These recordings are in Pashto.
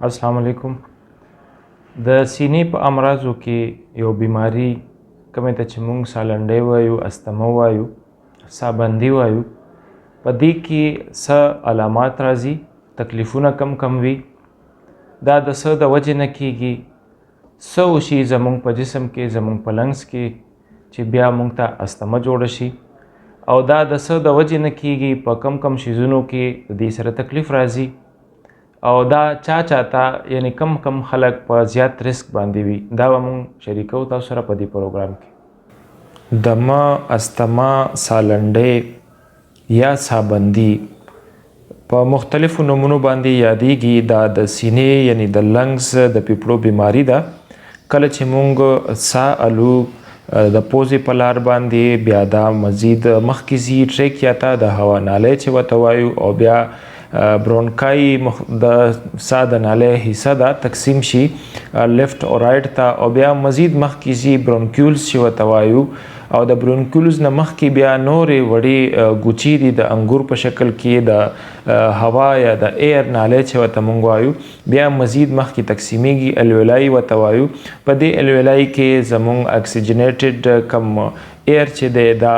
السلام علیکم. د سینې په امراضو کې یو بیماری کومې ته چې موږ سالنډۍ وایو، استما وایو، سابندي وایو، په دې کې څه علامات راځي، تکلیفونه کم وي. دا د څه د وجې نه کیږي، څه وشي زموږ په جسم کې، زموږ په لنګس کې چې بیا موږ ته استما جوړه شي، او دا د څه د وجې نه کیږي، په کم شیزونو کې د دې سره تکلیف راځي، او دا چاته یعنی کم خلک په زیات ریسک باندې وي. دا به مونږ شریکو تاسو سره په دې پروګرام کې. دمه، استما، سالنډۍ یا سابندي په مختلفو نومونو باندې یادېږي. دا د سینې یعنی د لنګز د پیپړو بیماری ده. کله چې مونږ ساه الو د پوزې په لار باندې، بیا دا مزید مخکې ځي ټریکیا ته، د هوا نالی چې ورته وایو، او بیا برونکای د ساه د نالۍ حصه ده تقسیم شي لیفت او رایټ ته، او بیا مزید مخکې ځي برونکیولز چې ورته وایو، او د برونکیولز نه مخکې بیا نورې وړې ګوچې دي د انګور په شکل کې، د هوا یا د ایر نالۍ چې ورته موږ وایو، بیا مزید مخکې تقسیمیږي، الویلای ورته وایو. په دې الویلای کې زموږ اکسیجنیټډ کم ایر چې دی دا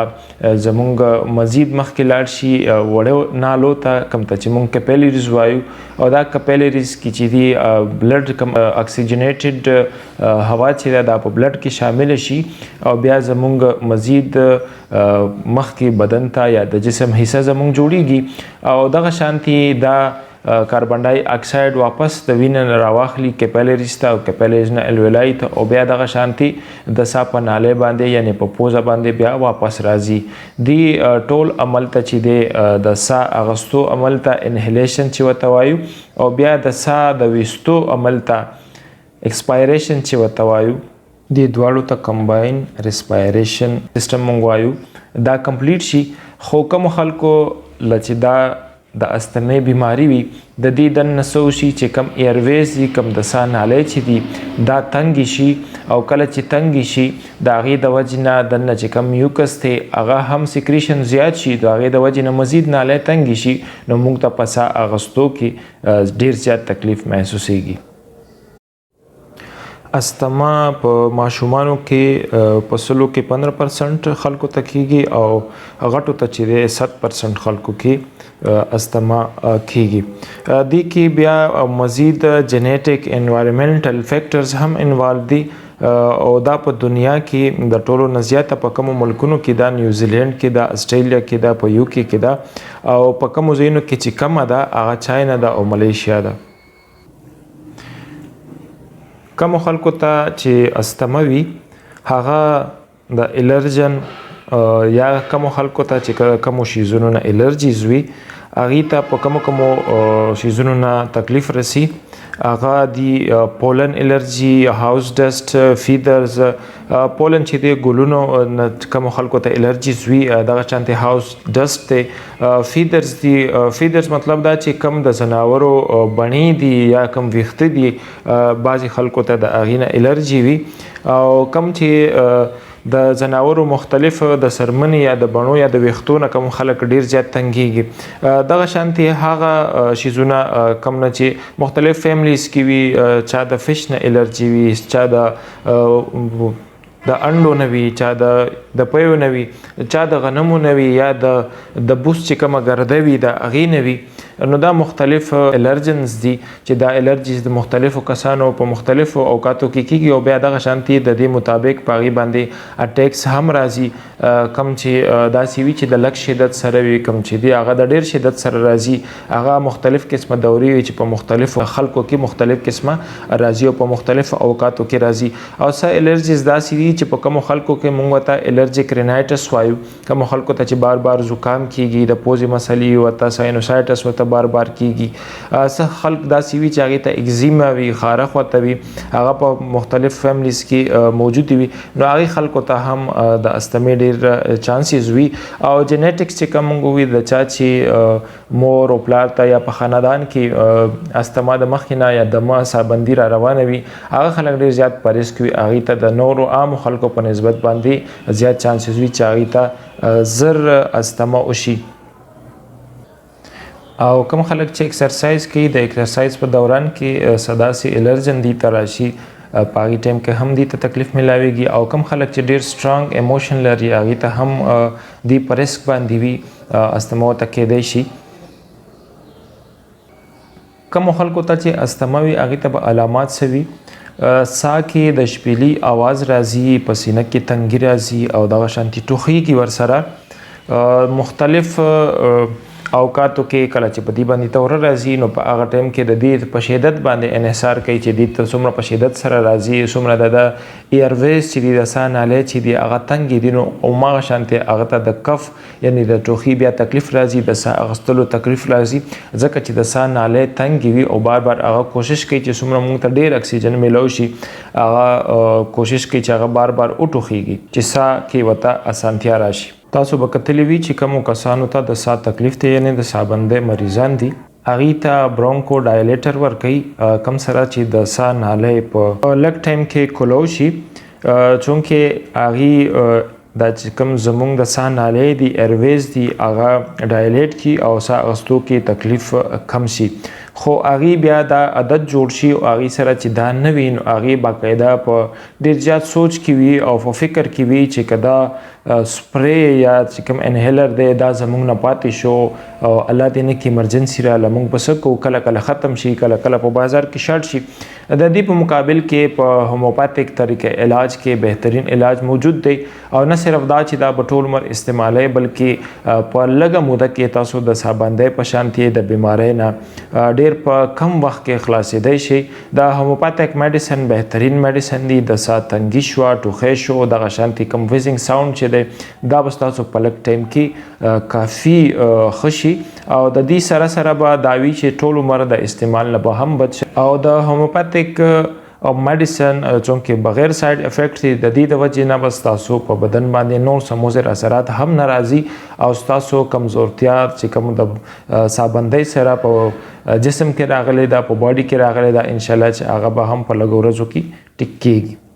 زمونږ مزید مخکې لاړ شي وړو نالو ته، کم ته چې مونږ کپیلریز وایو، او دا کپیلریز کې چې دی بلډ کم اکسیجنیټډ هوا چې دا په بلډ کې شامل شي، او بیا زمونږ مزید مخکې بدن ته یا د جسم حصہ زمونږ جوړیږي، او دغه شانتي دا کاربن ډای اکساید واپس د وینې نه راواخلي کپیلریز ته، او کپیلریز نه الویلای ته، او بیا دغه شانتي د ساه په نالۍ باندې یعنی په پوزه باندې بیا واپس راځي. دی ټول عمل ته چې دی د ساه اغستو عمل ته انهیلیشن چې ورته وایو، او بیا د ساه د ویستو عمل ته ایکسپایریشن چې ورته وایو. دې دواړو ته کمباین ریسپایریشن سیستم مونږ وایو. دا کمپلیټ شي. خو کوم خلکو چې دا د استمې بیماری وي، د دې دننه څه وشي چې کم ایرویز دي، کم د ساه نالۍ چې دي دا تنګ شي، او کله چې تنګ شي د هغې د وجې نه دننه چې کم میوکس دی هغه هم سیکریشن زیات شي، د هغې د وجې نه مزید نالۍ تنګ شي، نو موږ ته په ساه اغستو کې ډیر زیات تکلیف محسوسیږي. استما په ماشومانو کې په سلو کې 15% خلکو ته کیږي، او غټو ته چې دی 7% خلکو کې استما کیږي. دې کې بیا مزید جنیټک انوایرمنټل فیکٹرز هم انوالو دي، او دا په دنیا کې د ټولو نه زیاته په کومو ملکونو کې دا نیوزیلینډ کې دا، اسټرالیا کې دا، په یو کې دا، او په کومو ځایونو کې چې کمه ده هغه چاینا ده او ملیشیا ده. کوم خلکو ته چې استما وي هغه د الرجن یا کوم خلکو ته چې کوم شیزونو نه الرجیز وي هغې ته په کومو شیزونو نه تکلیف رسی. هغه دی پولن الرجی، هاوس ډسټ، فیدرز. پولن چې دی ګلونو کوم خلکو ته الرجیز وي دغه شانتې هاوس ډسټ دی. فیدرز دی، فیدرز مطلب دا چې کم د ځناورو بڼې دي یا کم ویښته دي بعضې خلکو ته د هغې نه الرجي وي، او کم چې د ځناورو مختلف د سرمنې یا د بڼو یا د ویښتو نه کوم خلک ډیر زیات تنګیږي. دغه شانتي هغه شیزونه کم نه چې مختلف فیملیز کې وي، چا د فش نه الرجي وي، چا د انډو نه وي، چا د پیو نه وي، چا د غنمو نه وي، یا د بوس چې کومه ګرده وي د هغې نه وي. نو دا مختلف الرجنز دي چې دا الرجیز د مختلفو کسانو په مختلفو اوقاتو کې کیږي، او بیا دغه شانتي د دې مطابق په هغې باندې اټیکس هم راځي. کم چې داسې وي چې د لږ شدت سره وي، کم چې دی هغه د ډیر شدت سره راځي. هغه مختلف قسمه دورې وي چې په مختلفو خلکو کې مختلف قسمه راځي، او په مختلفو اوقاتو کې راځي. او څه الرجیز داسې دي چې په کومو خلکو کې موږ ورته الرجیک رینایټس وایو، کومو خلکو ته چې بار بار زکام کیږي، د پوزې مسلې ورته ساینوسایټس ورته بار بار کیږي. څه خلک داسې وي چې هغې ته اگزیما وي، خارښ ورته وي، هغه په مختلف فیملیز کې موجود وي، نو هغې خلکو ته هم د استمې ډېر چانسز وي. او جنیټکس چې کوم موږ وي د چا چې مور او پلار ته یا په خاندان کې استما د مخکې نه یا دمه سابندي را روانه وي، هغه خلک ډېر زیات په ریسک وي. هغې ته د نورو عامو خلکو په نسبت باندې زیات چانسز وي چې هغې ته زر استما وشي. او کوم خلک چې ایکسرسایز کوي د ایکسرسایز په دوران کې صدا سي الرجن دي تراشي پاغي ټایم کې هم دي ته تکلیف ملاويږي او کوم خلک چې ډیر سترونګ ایموشن لري هغه ته هم دی پرسک باندې وي استما ته کېدای شي کوم خلکو ته چې استما وي هغه ته علامات سوي سا کې د شپېلي आवाज راځي پسینه کې تنګي راځي او د شانتي ټوخي کې ورسره مختلف اوقاتو کې کله چې په دې باندې تور راځي نو په هغه ټایم کې د دې په شدت باندې انحصار کوي چې د څومره په شدت سره راځي څومره د ایرویز چې د سا ناله چې دی هغه تنګ دي نو او ما شانته هغه ته د کف یعنی د ټوخي بیا تکلیف راځي د سا اغستلو تکلیف راځي ځکه چې د سا ناله تنګ وي او بار بار هغه کوشش کوي چې څومره موږ ته ډیر اکسیجن ملو شي هغه کوشش کوي چې هغه بار بار وټوخيږي چې سا کې وته اسانتیا راشي تاسو به کتلی وی چې کوم کسانو ته د سا تکلیف ته یعنی د سابنده مریضان دي اغه ته برونکو ډایلیټر ورکي کم سره چې د سا ناله په لک ټایم کې کولو شي چونکه اغه دا چې کوم زمونږ د سا ناله دی ایرویز دی اغه ډایلیټ کی او سا اغستو کې تکلیف کم شي خو اغه بیا دا عادت جوړ شي او اغه سره چې دا نه وین اغه باقاعده په ډیر زیات سوچ کی وی او په فکر کی وی چې کدا سپری یا چې کوم انهیلر دی دا زمونږ نه پاتې شو او الله دې نه کې ایمرجنسي را لمونږ بس کو کله کله ختم شي کله کله په بازار کې شارټ شي د دې په مقابل کې په هوموپاتیک طریقې علاج کې بهترین علاج موجود دی او نه صرف دا چې دا په ټول عمر استعمالي بلکې په لږه موده کې تاسو د سابنده په شانتي د بیماری نه ډیر په کم وخت کې خلاصېدای شي دا هوموپاتیک میډیسن بهترین میډیسن دی د ساتنګي شو ټوخه شو د شانتي کم ویزینګ ساوند چې دا بس تاسو په لک ټایم کې کافي خشي او د دې سره سره به داوی چې ټول عمر د استعمال نه به هم بچ او د هوموپاتیک او میډیسن چې بغیر ساید افیکټ دي د دې د وجې نه بس تاسو په بدن باندې نور سموزر اثرات هم ناراضي او تاسو کمزورتیا چې کوم د سابندۍ سره په جسم کې راغلي دا په باډي کې راغلي دا ان شاء الله چې هغه به هم په لګورځو کې ټیک کیږي